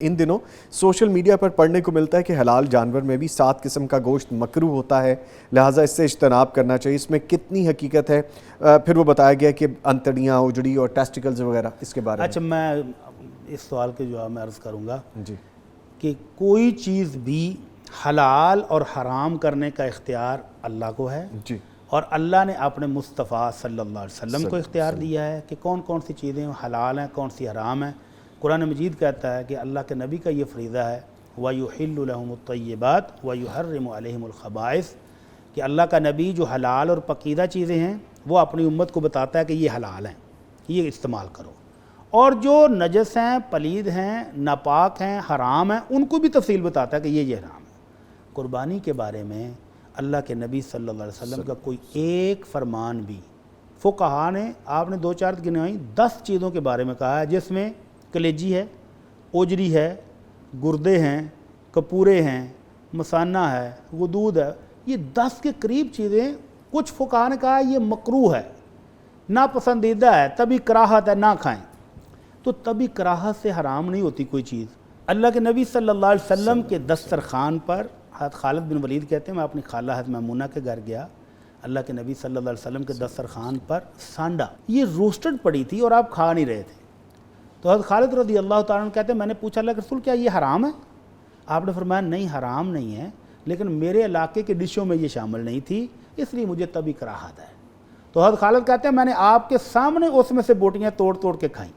इन दिनों social media पर पढ़ने को मिलता है कि हलाल जानवर में भी 7 किस्म का गोश्त मकरूह होता है, लिहाजा इससे इज्तनाब करना चाहिए। इसमें कितनी हकीकत है? फिर वो बताया गया कि अंतड़ियाँ, उजड़ी और टेस्टिकल्स वगैरह, इसके बारे में। अच्छा, मैं इस सवाल के जवाब में अर्ज़ करूँगा जी कि कोई चीज़ भी हलाल और हराम करने का इख्तियार अल्लाह को है जी और अल्लाह ने अपने मुस्तफ़ा सल्लल्लाहु अलैहि वसल्लम को इख्तियार दिया है कि कौन कौन सी चीज़ें हलाल हैं, कौन सी हराम हैं। कुरान मजीद कहता है कि अल्लाह के नबी का ये फ़रीज़ा है वयुहिल्लु लहुमुत-तय्यिबात वयुहर्रिमु अलैहिमुल ख़बाइस, कि अल्लाह का नबी जो हलाल और पकीदा चीज़ें हैं वो अपनी उम्मत को बताता है कि ये हलाल हैं, ये इस्तेमाल करो, और जो नजस हैं, पलीद हैं, नापाक हैं, हराम हैं, उनको भी तफसील बताता है कि ये हराम है। कुर्बानी के बारे में अल्लाह के नबी सल्लल्लाहु अलैहि वसल्लम का कोई एक फरमान भी, फ़ुक़हा ने, आपने 2-4 गिनाई, 10 चीज़ों के बारे में कहा है जिसमें कलेजी है, ओजरी है, गुर्दे हैं, कपूरे हैं, मसाना है, वदूद है, ये 10 के करीब चीज़ें कुछ फ़ुक़हा ने कहा ये मकरूह है, नापसंदीदा है, तभी कराहत है, ना खाएं। तो तभी कराहत से हराम नहीं होती कोई चीज़। अल्लाह के नबी सल्लल्लाहु अलैहि वसल्लम के दस्तरखान पर, हज़रत खालिद बिन वलीद कहते हैं, मैं अपनी खाला हज़रत मैमूना के घर गया, अल्लाह के नबी सल्लल्लाहु अलैहि वसल्लम के दस्तरखान पर सांडा ये रोस्टेड पड़ी थी और आप खा नहीं रहे थे। तो हज़रत खालिद रज़ी अल्लाह तआला अन्हु कहते हैं, मैंने पूछा अल्लाह के रसूल क्या ये हराम है? आपने फरमाया नहीं, हराम नहीं है, लेकिन मेरे इलाके की डिशों में ये शामिल नहीं थी, इसलिए मुझे तभी कराहत है। तो हज़रत खालिद कहते हैं मैंने आपके सामने उसमें से बोटियाँ तोड़ तोड़ के खाईं।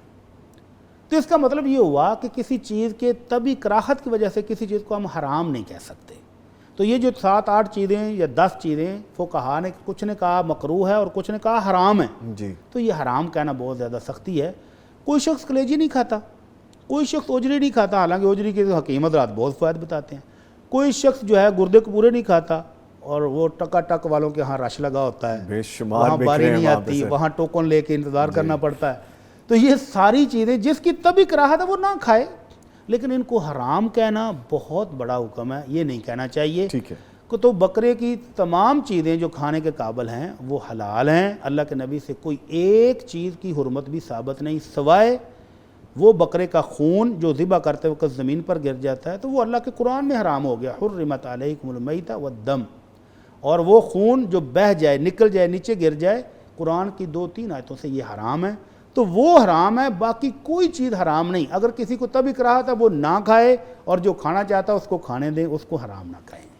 तो इसका मतलब ये हुआ कि किसी चीज़ के तभी कराहत की वजह से किसी चीज़ को हम हराम नहीं कह सकते। तो ये जो 7-8 चीज़ें या 10 चीज़ें फ़ुक़हा ने, कुछ ने कहा मकरूह है और कुछ ने कहा हराम है जी तो ये हराम कहना बहुत ज़्यादा सख्ती है। कोई शख्स कलेजी नहीं खाता, कोई शख्स ओजरी नहीं खाता, हालांकि ओजरी के तो हकीम हज़रात बहुत फ़ायदे बताते हैं। कोई शख्स जो है गुर्दे को पूरे नहीं खाता, और वो टक वालों के यहाँ रश लगा होता है, बेशुमार वहाँ बारी नहीं आती, वहाँ टोकन लेके इंतज़ार करना पड़ता है। तो ये सारी चीज़ें जिसकी तभी कराहत है वो ना खाए, लेकिन इनको हराम कहना बहुत बड़ा हुक्म है, ये नहीं कहना चाहिए। ठीक है। तो बकरे की तमाम चीज़ें जो खाने के काबिल हैं वो हलाल हैं। अल्लाह के नबी से कोई एक चीज़ की हुर्मत भी साबित नहीं, सवाए वो बकरे का खून जो ज़िबा करते वक्त ज़मीन पर गिर जाता है, तो वो अल्लाह के कुरान में हराम हो गया, हुर्रिमत अलैकुमुल मैता वद्दम, और वो खून जो बह जाए, निकल जाए, नीचे गिर जाए, कुरान की 2-3 आयतों से ये हराम है। तो वो हराम है, बाकी कोई चीज़ हराम नहीं। अगर किसी को तभी कराहत है वो ना खाए, और जो खाना चाहता है उसको खाने दें, उसको हराम ना खाएं।